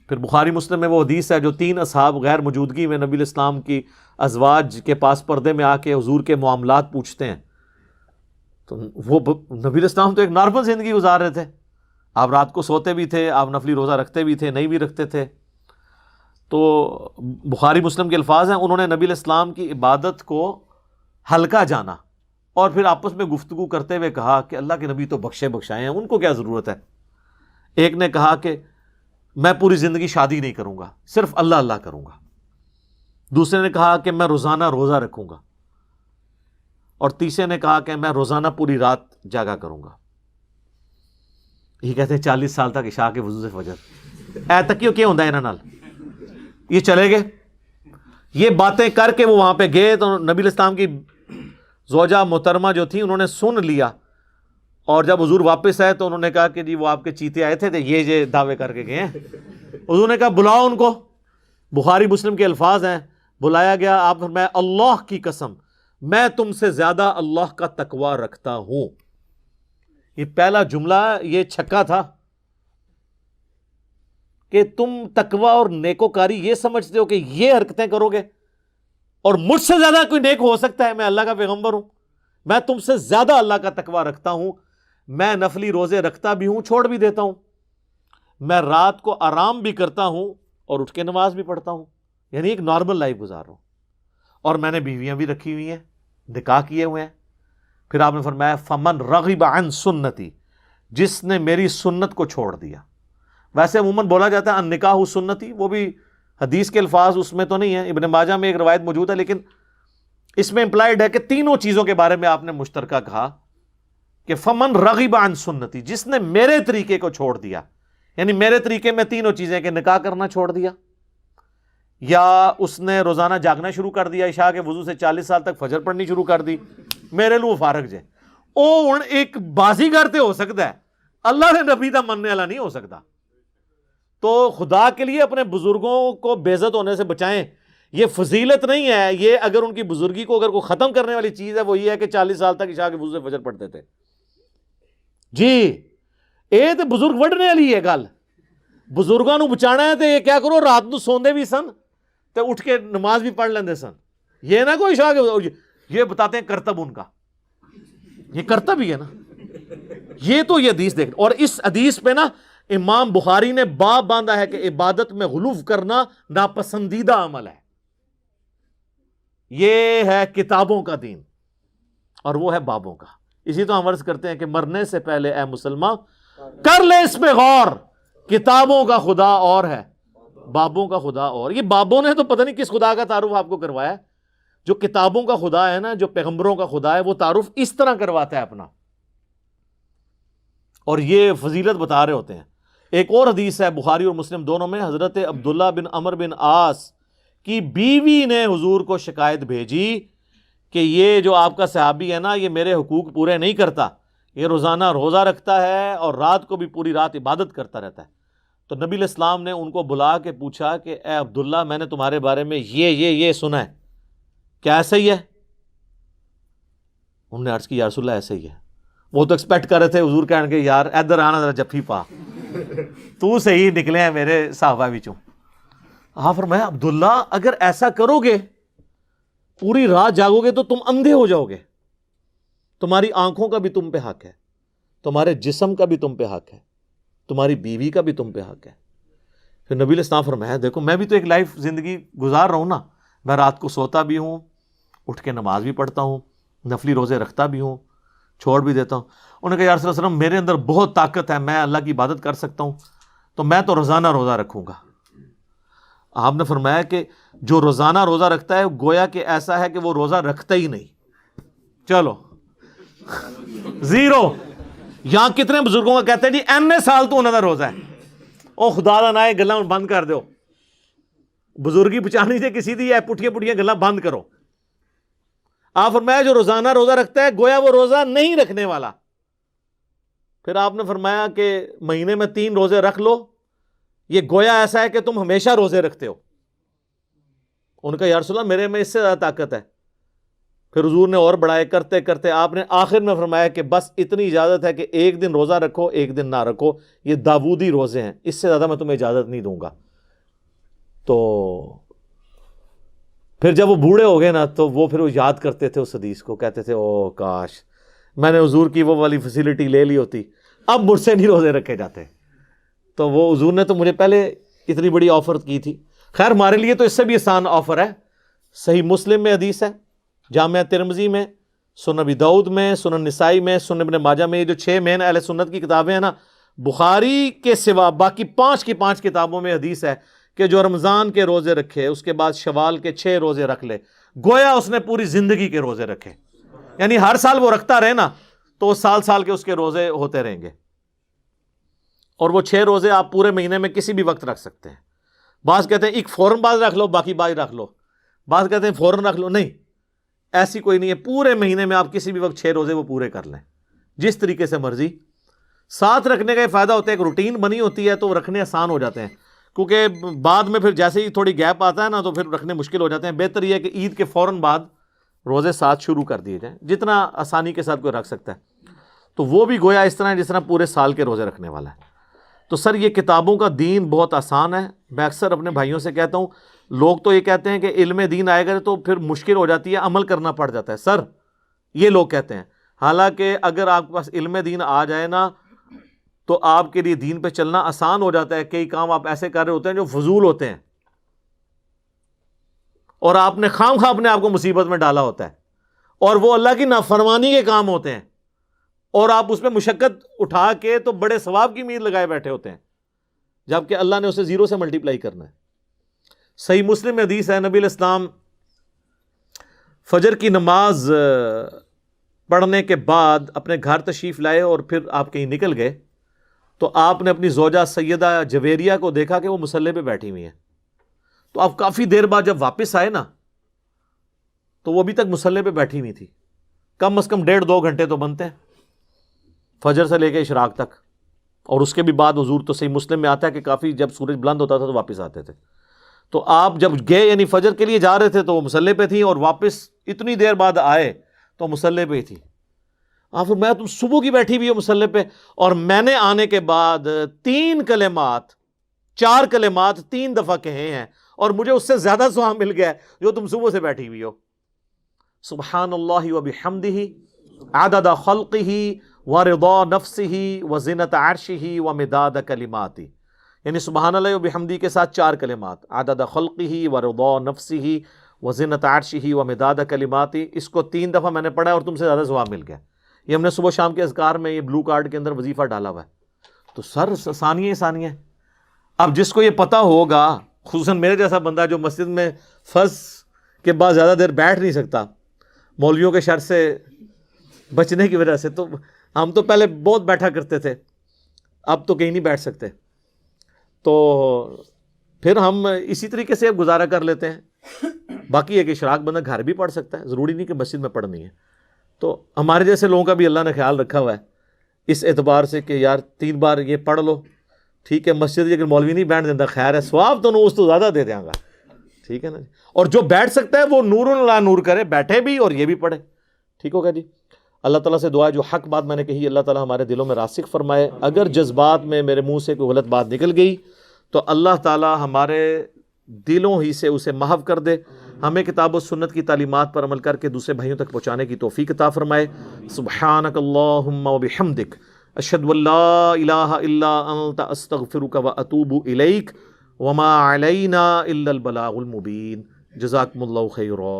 پھر بخاری مسلم میں وہ حدیث ہے جو 3 اصحاب غیر موجودگی میں نبی الاسلام کی ازواج کے پاس پردے میں آ کے حضور کے معاملات پوچھتے ہیں، تو وہ نبی الاسلام تو ایک نارمل زندگی گزار رہے تھے، آپ رات کو سوتے بھی تھے، آپ نفلی روزہ رکھتے بھی تھے، نہیں بھی رکھتے تھے. تو بخاری مسلم کے الفاظ ہیں، انہوں نے نبی الاسلام کی عبادت کو ہلکا جانا اور پھر آپس میں گفتگو کرتے ہوئے کہا کہ اللہ کے نبی تو بخشے بخشائے ہیں، ان کو کیا ضرورت ہے. ایک نے کہا کہ میں پوری زندگی شادی نہیں کروں گا، صرف اللہ اللہ کروں گا. دوسرے نے کہا کہ میں روزانہ روزہ رکھوں گا، اور تیسرے نے کہا کہ میں روزانہ پوری رات جاگا کروں گا. یہ کہتے ہیں 40 سال تک عشاء کے وضو سے فجر اے تکیو کیا ہوتا ہے انہاں نال. یہ چلے گئے، یہ باتیں کر کے وہ وہاں پہ گئے تو نبی الاسلام کی زوجہ محترمہ جو تھی انہوں نے سن لیا، اور جب حضور واپس آئے تو انہوں نے کہا کہ جی وہ آپ کے چیتے آئے تھے یہ دعوے کر کے گئے ہیں. حضور نے کہا بلاؤ ان کو. بخاری مسلم کے الفاظ ہیں، بلایا گیا، آپ فرمایا اللہ کی قسم میں تم سے زیادہ اللہ کا تقوی رکھتا ہوں. یہ پہلا جملہ یہ چھکا تھا کہ تم تقوی اور نیکوکاری یہ سمجھتے ہو کہ یہ حرکتیں کرو گے اور مجھ سے زیادہ کوئی نیک ہو سکتا ہے؟ میں اللہ کا پیغمبر ہوں، میں تم سے زیادہ اللہ کا تقوی رکھتا ہوں، میں نفلی روزے رکھتا بھی ہوں، چھوڑ بھی دیتا ہوں، میں رات کو آرام بھی کرتا ہوں اور اٹھ کے نماز بھی پڑھتا ہوں، یعنی ایک نارمل لائف گزار رہا ہوں، اور میں نے بیویاں بھی رکھی ہوئی ہیں، نکاح کیے ہوئے ہیں. پھر آپ نے فرمایا فمن رغب عن سنتی، جس نے میری سنت کو چھوڑ دیا. ویسے عموماً بولا جاتا ہے ان نکاح سنتی، وہ بھی حدیث کے الفاظ اس میں تو نہیں ہیں، ابن ماجہ میں ایک روایت موجود ہے، لیکن اس میں امپلائڈ ہے کہ تینوں چیزوں کے بارے میں آپ نے مشترکہ کہا کہ فمن رغب عن سنتی، جس نے میرے طریقے کو چھوڑ دیا، یعنی میرے طریقے میں تینوں چیزیں کہ نکاح کرنا چھوڑ دیا، یا اس نے روزانہ جاگنا شروع کر دیا، عشاء کے وضو سے 40 سال تک فجر پڑھنی شروع کر دی، میرے لیے فارغ جے. او ایک بازی کرتے ہو سکتا ہے، اللہ نے نبی دا مننے والا نہیں ہو سکتا. تو خدا کے لیے اپنے بزرگوں کو بے عزت ہونے سے بچائیں. یہ فضیلت نہیں ہے، یہ اگر ان کی بزرگی کو اگر کوئی ختم کرنے والی چیز ہے وہ یہ ہے کہ 40 سال تک عشاء کے وضو سے فجر پڑھتے تھے. جی یہ تو بزرگ وڈنے والی ہے گل، بزرگوں نو بچانا ہے تو یہ کیا کرو رات نو سوندے بھی سن تو اٹھ کے نماز بھی پڑھ لیندے سن. یہ نہ کوئی عشاء کے یہ بتاتے ہیں کرتب ان کا، یہ کرتب ہی ہے نا. یہ تو یہ حدیث دیکھ، اور اس حدیث پہ نا امام بخاری نے باب باندھا ہے کہ عبادت میں غلو کرنا ناپسندیدہ عمل ہے. یہ ہے کتابوں کا دین اور وہ ہے بابوں کا. اسی تو ہم عرض کرتے ہیں کہ مرنے سے پہلے اے مسلمان کر لے اس پہ غور، کتابوں کا خدا اور ہے، بابوں کا خدا اور. یہ بابوں نے تو پتہ نہیں کس خدا کا تعارف آپ کو کروایا. جو کتابوں کا خدا ہے نا، جو پیغمبروں کا خدا ہے، وہ تعارف اس طرح کرواتا ہے اپنا، اور یہ فضیلت بتا رہے ہوتے ہیں. ایک اور حدیث ہے بخاری اور مسلم دونوں میں، حضرت عبداللہ بن عمر بن عاص کی بیوی نے حضور کو شکایت بھیجی کہ یہ جو آپ کا صحابی ہے نا یہ میرے حقوق پورے نہیں کرتا، یہ روزانہ روزہ رکھتا ہے اور رات کو بھی پوری رات عبادت کرتا رہتا ہے. تو نبی علیہ السلام نے ان کو بلا کے پوچھا کہ اے عبداللہ میں نے تمہارے بارے میں یہ سنا ہے، کیا ایسا ہی ہے؟ انہوں نے عرض کی یا رسول اللہ ایسا ہی ہے. وہ تو ایکسپیکٹ کر رہے تھے حضور کہنے کے یار ادھر آنا ذرا جفی پا، تو صحیح نکلے ہیں میرے صحابہ وچوں. ہاں فرمایا عبداللہ اگر ایسا کرو گے پوری رات جاگو گے تو تم اندھے ہو جاؤ گے، تمہاری آنکھوں کا بھی تم پہ حق ہے، تمہارے جسم کا بھی تم پہ حق ہے، تمہاری بیوی کا بھی تم پہ حق ہے. پھر نبی علیہ السلام فرمایا دیکھو میں بھی تو ایک لائف زندگی گزار رہا ہوں نا، میں رات کو سوتا بھی ہوں، اٹھ کے نماز بھی پڑھتا ہوں، نفلی روزے رکھتا بھی ہوں، چھوڑ بھی دیتا ہوں. انہوں نے کہا یا رسول اللہ صلی اللہ علیہ وسلم میرے اندر بہت طاقت ہے، میں اللہ کی عبادت کر سکتا ہوں، تو میں تو روزانہ روزہ رکھوں گا. آپ نے فرمایا کہ جو روزانہ روزہ رکھتا ہے گویا کہ ایسا ہے کہ وہ روزہ رکھتا ہی نہیں. چلو زیرو. یہاں کتنے بزرگوں کا کہتے ہیں جی این سال تو انہوں کا روزہ ہے، او خدا دا نہ گلاں بند کر دو، بزرگی بچانی سے کسی دی ہے پٹھیاں پٹھیاں گلاں بند کرو. آپ فرمایا جو روزانہ روزہ رکھتا ہے گویا وہ روزہ نہیں رکھنے والا. پھر آپ نے فرمایا کہ مہینے میں 3 روزے رکھ لو، یہ گویا ایسا ہے کہ تم ہمیشہ روزے رکھتے ہو. ان کا یا رسول اللہ میرے میں اس سے زیادہ طاقت ہے. پھر حضور نے اور بڑھائے، کرتے کرتے آپ نے آخر میں فرمایا کہ بس اتنی اجازت ہے کہ ایک دن روزہ رکھو، ایک دن نہ رکھو، یہ داودی روزے ہیں، اس سے زیادہ میں تمہیں اجازت نہیں دوں گا۔ تو پھر جب وہ بوڑھے ہو گئے نا تو وہ پھر وہ یاد کرتے تھے اس حدیث کو، کہتے تھے او کاش میں نے حضور کی وہ والی فیسلٹی لے لی ہوتی، اب مجھ سے نہیں روزے رکھے جاتے۔ تو وہ حضور نے تو مجھے پہلے اتنی بڑی آفر کی تھی۔ خیر ہمارے لیے تو اس سے بھی آسان آفر ہے، صحیح مسلم میں حدیث ہے، جامعہ ترمذی میں، سنن ابی داؤد میں، سنن نسائی میں، سنن ابن ماجہ میں، یہ جو 6 مین اہل سنت کی کتابیں ہیں نا، بخاری کے سوا باقی 5 کی 5 کتابوں میں حدیث ہے کہ جو رمضان کے روزے رکھے اس کے بعد شوال کے 6 روزے رکھ لے، گویا اس نے پوری زندگی کے روزے رکھے، یعنی ہر سال وہ رکھتا رہے نا تو سال سال کے اس کے روزے ہوتے رہیں گے۔ اور وہ 6 روزے آپ پورے مہینے میں کسی بھی وقت رکھ سکتے ہیں۔ بعض کہتے ہیں ایک فوراً بعد رکھ لو، باقی بعد رکھ لو، بعض کہتے ہیں فوراً رکھ لو، نہیں، ایسی کوئی نہیں ہے، پورے مہینے میں آپ کسی بھی وقت 6 روزے وہ پورے کر لیں جس طریقے سے مرضی۔ ساتھ رکھنے کا یہ فائدہ ہوتا ہے، ایک روٹین بنی ہوتی ہے تو وہ رکھنے آسان ہو جاتے ہیں، کیونکہ بعد میں پھر جیسے ہی تھوڑی گیپ آتا ہے نا تو پھر رکھنے مشکل ہو جاتے ہیں۔ بہتر یہ ہے کہ عید کے فوراً بعد روزے ساتھ شروع کر دیے جائیں، جتنا آسانی کے ساتھ کوئی رکھ سکتا ہے۔ تو وہ بھی گویا اس طرح جس طرح پورے سال کے روزے رکھنے والا ہے۔ تو سر یہ کتابوں کا دین بہت آسان ہے۔ میں اکثر اپنے بھائیوں سے کہتا ہوں، لوگ تو یہ کہتے ہیں کہ علم دین آئے گا تو پھر مشکل ہو جاتی ہے، عمل کرنا پڑ جاتا ہے۔ سر یہ لوگ کہتے ہیں، حالانکہ اگر آپ کے پاس علم دین آ جائے نا تو آپ کے لیے دین پہ چلنا آسان ہو جاتا ہے۔ کئی کام آپ ایسے کر رہے ہوتے ہیں جو فضول ہوتے ہیں اور آپ نے خام خواہ اپنے آپ کو مصیبت میں ڈالا ہوتا ہے، اور وہ اللہ کی نافرمانی کے کام ہوتے ہیں، اور آپ اس پہ مشقت اٹھا کے تو بڑے ثواب کی امید لگائے بیٹھے ہوتے ہیں، جبکہ اللہ نے اسے 0 سے ملٹیپلائی کرنا ہے۔ صحیح مسلم میں حدیث ہے، نبی علیہ السلام فجر کی نماز پڑھنے کے بعد اپنے گھر تشریف لائے اور پھر آپ کہیں نکل گئے تو آپ نے اپنی زوجہ سیدہ جویریہ کو دیکھا کہ وہ مصلی پہ بیٹھی ہوئی ہیں۔ تو آپ کافی دیر بعد جب واپس آئے نا تو وہ ابھی تک مصلی پہ بیٹھی ہوئی تھی، کم از کم 1.5-2 گھنٹے تو بنتے ہیں فجر سے لے کے اشراق تک، اور اس کے بھی بعد حضور تو صحیح مسلم میں آتا ہے کہ کافی جب سورج بلند ہوتا تھا تو واپس آتے تھے۔ تو آپ جب گئے یعنی فجر کے لیے جا رہے تھے تو وہ مصلی پہ تھیں، اور واپس اتنی دیر بعد آئے تو مصلی پہ ہی تھی۔ آپ میں تم صبح کی بیٹھی ہوئی ہو مصلی پہ، اور میں نے آنے کے بعد 3 کلمات 4 کلمات 3 دفعہ کہے ہیں، اور مجھے اس سے زیادہ ثواب مل گیا ہے جو تم صبح سے بیٹھی ہوئی ہو۔ سبحان اللہ وبحمدہ عدد خلقہ ورضا نفسہ وزنۃ عرشہ ومداد کلماتہ، یعنی سبحان اللہ وبحمدہ کے ساتھ 4 کلمات، عدد خلقہ ورضا نفسہ وزنۃ عرشہ ومداد کلماتہ، اس کو 3 دفعہ میں نے پڑھا ہے اور تم سے زیادہ ثواب مل گیا۔ یہ ہم نے صبح شام کے اذکار میں یہ بلو کارڈ کے اندر وظیفہ ڈالا ہوا ہے۔ تو سر ثانیہ اب جس کو یہ پتہ ہوگا، خصوصاً میرے جیسا بندہ جو مسجد میں فرض کے بعد زیادہ دیر بیٹھ نہیں سکتا مولویوں کے شر سے بچنے کی وجہ سے، تو ہم تو پہلے بہت بیٹھا کرتے تھے، اب تو کہیں نہیں بیٹھ سکتے، تو پھر ہم اسی طریقے سے اب گزارا کر لیتے ہیں۔ باقی ہے کہ اشراق بندہ گھر بھی پڑھ سکتا ہے، ضروری نہیں کہ مسجد میں پڑھنی ہے۔ تو ہمارے جیسے لوگوں کا بھی اللہ نے خیال رکھا ہوا ہے اس اعتبار سے کہ یار 3 بار یہ پڑھ لو، ٹھیک ہے، مسجد اگر مولوی نہیں بیٹھ دیتا خیر ہے، ثواب تو اس تو زیادہ دے دیں گا، ٹھیک ہے نا جی۔ اور جو بیٹھ سکتا ہے وہ نور اللہ نور کرے، بیٹھے بھی اور یہ بھی پڑھے، ٹھیک ہوگا جی۔ اللہ تعالیٰ سے دعا ہے جو حق بات میں نے کہی اللہ تعالیٰ ہمارے دلوں میں راسخ فرمائے۔ اگر جذبات میں میرے منہ سے کوئی غلط بات نکل گئی تو اللہ تعالیٰ ہمارے دلوں ہی سے اسے محو کر دے، ہمیں کتاب و سنت کی تعلیمات پر عمل کر کے دوسرے بھائیوں تک پہنچانے کی توفیق عطا فرمائے۔ سبحانک اللہم وبحمدک، اشہد ان لا الہ الا انت، استغفرک واتوب الیک، وما علینا الا البلاغ المبین۔ جزاکم اللہ خیرا۔